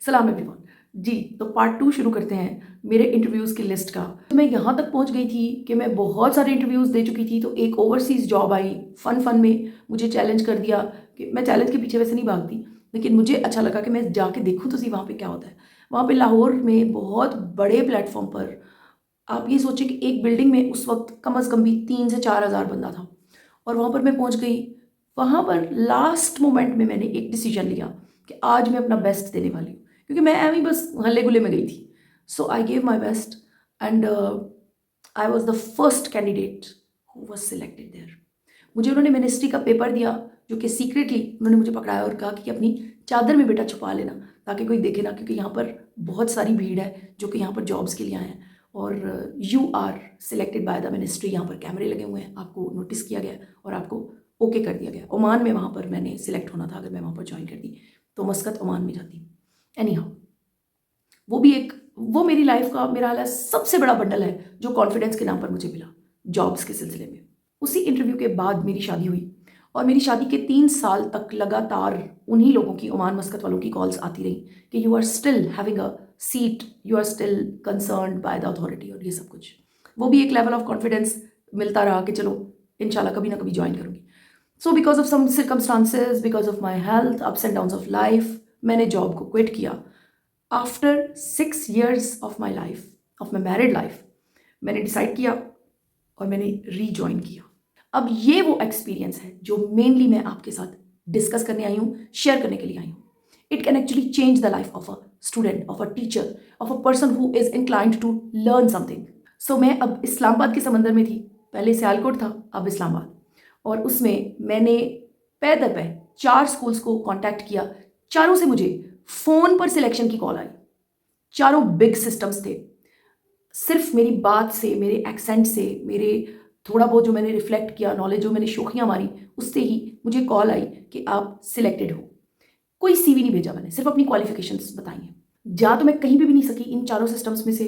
सलाम एवरीवन। जी, तो पार्ट 2 शुरू करते हैं मेरे इंटरव्यूज़ की लिस्ट का। मैं यहाँ तक पहुँच गई थी कि मैं बहुत सारे इंटरव्यूज़ दे चुकी थी, तो एक ओवरसीज़ जॉब आई। फ़न में मुझे चैलेंज कर दिया कि मैं चैलेंज के पीछे वैसे नहीं भागती, लेकिन मुझे अच्छा लगा कि मैं जाके देखूँ तो सही वहाँ पे क्या होता है। वहाँ पे लाहौर में बहुत बड़े प्लेटफ़ॉर्म पर आप ये सोचिए कि एक बिल्डिंग में उस वक़्त कम से कम भी 3 से 4 हज़ार बंदा था और वहाँ पर मैं पहुँच गई। वहाँ पर लास्ट मोमेंट में मैंने एक डिसीज़न लिया कि आज मैं अपना बेस्ट देने वाली हूँ, क्योंकि मैं ऐवें ही बस हल्ले-गुल्ले में गई थी। So I give my best and I was the first candidate who was selected there. मुझे उन्होंने मिनिस्ट्री का पेपर दिया, जो कि सीक्रेटली उन्होंने मुझे पकड़ाया और कहा कि अपनी चादर में बेटा छुपा लेना, ताकि कोई देखे ना, क्योंकि यहाँ पर बहुत सारी भीड़ है जो कि यहाँ पर जॉब्स के लिए आए हैं और you are selected by the ministry. यहाँ पर कैमरे लगे हुए हैं, आपको नोटिस किया गया है और आपको ओके कर दिया गया। ओमान में वहाँ पर मैंने सिलेक्ट होना था, अगर मैं वहाँ पर ज्वाइन करती तो मस्कत ओमान में जाती। एनी हाउ, वो मेरी लाइफ का मेरा हाल सबसे बड़ा बंडल है जो कॉन्फिडेंस के नाम पर मुझे मिला जॉब्स के सिलसिले में। उसी इंटरव्यू के बाद मेरी शादी हुई और मेरी शादी के 3 साल तक लगातार उन्हीं लोगों की, ओमान मस्कत वालों की कॉल्स आती रही कि you are still having a seat, you are still concerned by the authority और ये सब कुछ। वो भी एक लेवल ऑफ कॉन्फिडेंस मिलता रहा कि चलो इंशाल्लाह कभी ना कभी ज्वाइन करूँगी। So because of some circumstances, because of my health, ups and downs of life, मैंने जॉब को क्विट किया। After 6 years of my life, of my married life, मैंने डिसाइड किया और मैंने रीजॉइन किया। अब ये वो एक्सपीरियंस है जो मेनली मैं आपके साथ डिस्कस करने आई हूँ, शेयर करने के लिए आई हूँ। It can actually change the life of a student, of a teacher, of a person who is inclined to learn something. So मैं अब इस्लामाबाद के समंदर में थी, पहले सियालकोट था, अब इस्लामाबाद। और उसमें मैंने पैदल पे 4 स्कूल्स को कांटेक्ट किया। चारों से मुझे फ़ोन पर सिलेक्शन की कॉल आई। चारों बिग सिस्टम्स थे। सिर्फ मेरी बात से, मेरे एक्सेंट से, मेरे थोड़ा बहुत जो मैंने रिफ्लेक्ट किया, नॉलेज जो मैंने शोखियाँ मारी, उससे ही मुझे कॉल आई कि आप सिलेक्टेड हो। कोई सीवी नहीं भेजा मैंने, सिर्फ अपनी क्वालिफिकेशंस बताई हैं। जा तो मैं कहीं पे भी नहीं सकी इन चारों सिस्टम्स में से,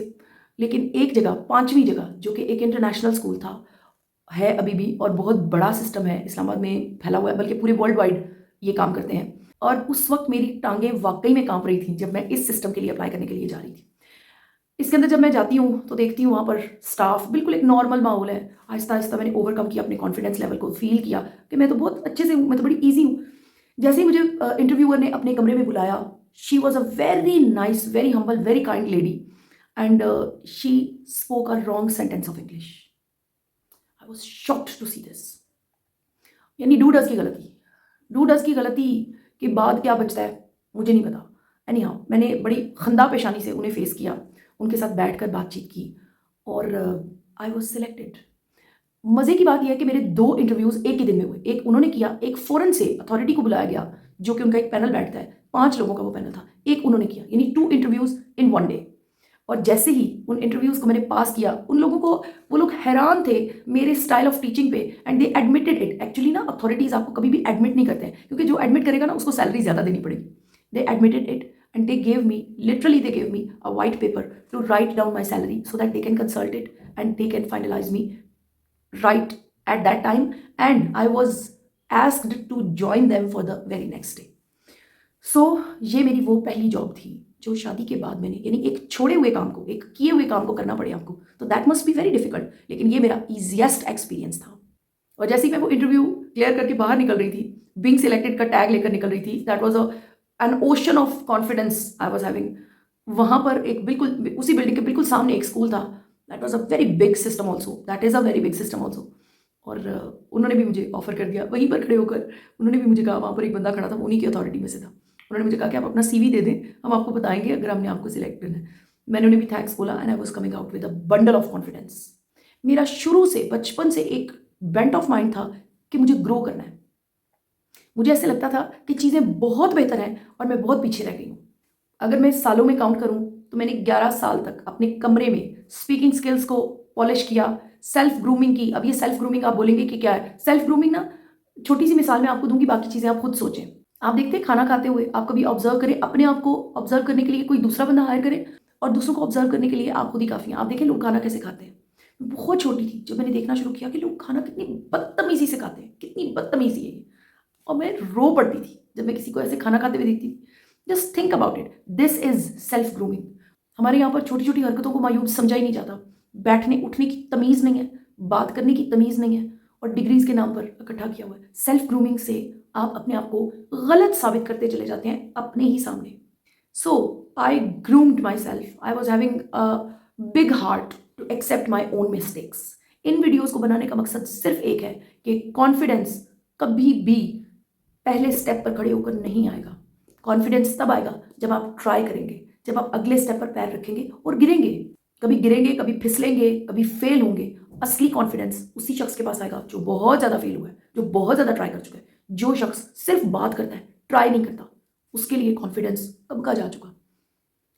लेकिन एक जगह, 5वीं जगह, जो कि एक इंटरनेशनल स्कूल था, है अभी भी और बहुत बड़ा सिस्टम है, इस्लामाबाद में फैला हुआ है, बल्कि पूरे वर्ल्ड वाइड ये काम करते हैं। और उस वक्त मेरी टांगें वाकई में कांप रही थी जब मैं इस सिस्टम के लिए अप्लाई करने के लिए जा रही थी। इसके अंदर जब मैं जाती हूँ तो देखती हूँ वहाँ पर स्टाफ बिल्कुल एक नॉर्मल माहौल है। आहिस्ता आहिस्ता मैंने ओवरकम किया, अपने कॉन्फिडेंस लेवल को फील किया कि मैं तो बहुत अच्छे से हूँ, मैं तो बड़ी ईजी हूँ। जैसे ही मुझे इंटरव्यूअर ने अपने कमरे में बुलाया, she was a very nice, very humble, very kind lady and she spoke a wrong sentence of English. I was shocked to see this. यानी डू डज की गलती, डू डज की गलती के बाद क्या बचता है मुझे नहीं पता। एनी हाउ, मैंने बड़ी खंदा पेशानी से उन्हें फेस किया, उनके साथ बैठकर बातचीत की और आई वॉज सिलेक्टेड। मज़े की बात यह है कि मेरे 2 इंटरव्यूज़ एक ही दिन में हुए। एक उन्होंने किया, एक फ़ॉरेन से अथॉरिटी को बुलाया गया, जो कि उनका एक पैनल बैठता है, 5 लोगों का वो पैनल था। एक उन्होंने किया, यानी 2 इंटरव्यूज़ इन 1 डे। और जैसे ही उन इंटरव्यूज़ को मैंने पास किया, उन लोगों को, वो लोग हैरान थे मेरे स्टाइल ऑफ टीचिंग पे and they admitted it. Actually ना अथॉरिटीज़ आपको कभी भी एडमिट नहीं करते हैं, क्योंकि जो एडमिट करेगा ना उसको सैलरी ज़्यादा देनी पड़ेगी। They admitted it and they gave me, literally they gave me a white paper to write down my salary so that they can consult it and they can finalise me right at that time, and I was asked to join them for the very next day. So ये मेरी वो पहली job थी जो शादी के बाद मैंने, यानी एक छोड़े हुए काम को, एक किए हुए काम को करना पड़े आपको, तो that must be very difficult, लेकिन ये मेरा ईजिएस्ट एक्सपीरियंस था। और जैसे ही मैं वो इंटरव्यू क्लियर करके बाहर निकल रही थी, बीइंग सिलेक्टेड का टैग लेकर निकल रही थी, that was an ocean of confidence I was having. वहाँ पर एक बिल्कुल उसी बिल्डिंग के बिल्कुल सामने एक स्कूल था। That was a very big system also, that is a very big system also. और उन्होंने भी मुझे ऑफर कर दिया वहीं पर खड़े होकर। उन्होंने भी मुझे कहा, वहाँ पर एक बंदा खड़ा था, वो उन्हीं की अथॉरिटी में से था। उन्होंने मुझे कहा कि आप अपना सीवी दे दें, हम आपको बताएंगे अगर हमने आपको सिलेक्ट करना है। मैंने उन्हें भी थैंक्स बोला and I was coming out with a bundle of confidence. मेरा शुरू से, बचपन से एक बेंट ऑफ माइंड था कि मुझे ग्रो करना है। मुझे ऐसे लगता था कि चीज़ें बहुत बेहतर हैं और मैं बहुत पीछे रह गई हूँ। अगर मैं सालों में काउंट करूँ तो मैंने 11 साल तक अपने कमरे में स्पीकिंग स्किल्स को पॉलिश किया, सेल्फ ग्रूमिंग की। अब ये सेल्फ ग्रूमिंग आप बोलेंगे कि क्या है? सेल्फ ग्रूमिंग ना, छोटी सी मिसाल मैं आपको दूंगी, बाकी चीज़ें आप खुद सोचें। आप देखते हैं खाना खाते हुए आप कभी ऑब्जर्व करें, अपने आप को ऑब्जर्व करने के लिए कोई दूसरा बंदा हायर करें और दूसरों को ऑब्जर्व करने के लिए आप खुद ही काफ़ी हैं। आप देखें लोग खाना कैसे खाते हैं। मैं बहुत छोटी थी जब मैंने देखना शुरू किया कि लोग खाना कितनी बदतमीजी से खाते हैं, कितनी बदतमीजी है ये। और मैं रो पड़ती थी जब मैं किसी को ऐसे खाना खाते हुए देखती थी। Just think about it, this is self grooming. हमारे यहाँ पर छोटी छोटी हरकतों को मायूब समझा ही नहीं जाता। बैठने उठने की तमीज़ नहीं है, बात करने की तमीज़ नहीं है, और डिग्रीज के नाम पर इकट्ठा किया हुआ है। सेल्फ ग्रूमिंग से आप अपने आप को गलत साबित करते चले जाते हैं अपने ही सामने। So I groomed myself, I was having a big heart to accept my own mistakes. इन वीडियोज़ को बनाने का मकसद सिर्फ एक है कि कॉन्फिडेंस कभी भी पहले स्टेप पर खड़े होकर नहीं आएगा। कॉन्फिडेंस तब आएगा जब आप ट्राई करेंगे, जब आप अगले स्टेप पर पैर रखेंगे और गिरेंगे। गिरेंगे, कभी फिसलेंगे, कभी फेल होंगे। असली कॉन्फिडेंस उसी शख्स के पास आएगा जो बहुत ज़्यादा फेल हुआ है, जो बहुत ज़्यादा ट्राई कर चुका है। जो शख्स सिर्फ बात करता है, ट्राई नहीं करता, उसके लिए कॉन्फिडेंस कब का जा चुका।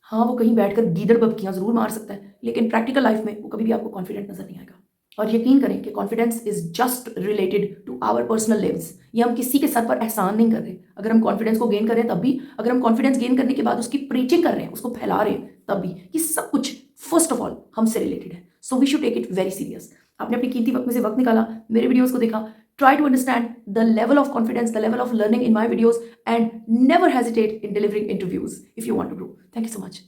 हाँ, वो कहीं बैठकर गीदड़ बबकियां ज़रूर मार सकता है, लेकिन प्रैक्टिकल लाइफ में वो कभी भी आपको कॉन्फिडेंट नजर नहीं आएगा। और यकीन करें कि confidence is just related to our personal lives. ये हम किसी के सर पर एहसान नहीं कर रहे। अगर हम कॉन्फिडेंस को गेन कर रहे हैं तब भी, अगर हम कॉन्फिडेंस गेन करने के बाद उसकी प्रीचिंग कर रहे हैं, उसको फैला रहे हैं तब भी, ये सब कुछ फर्स्ट ऑफ ऑल हमसे रिलेटेड है। So we should take it very serious. आपने अपनी कीमती वक्त में से वक्त निकाला, मेरे वीडियोस को देखा, try to understand the level of confidence, the level of learning in my videos, and never hesitate in delivering interviews if you want to grow. Thank you so much.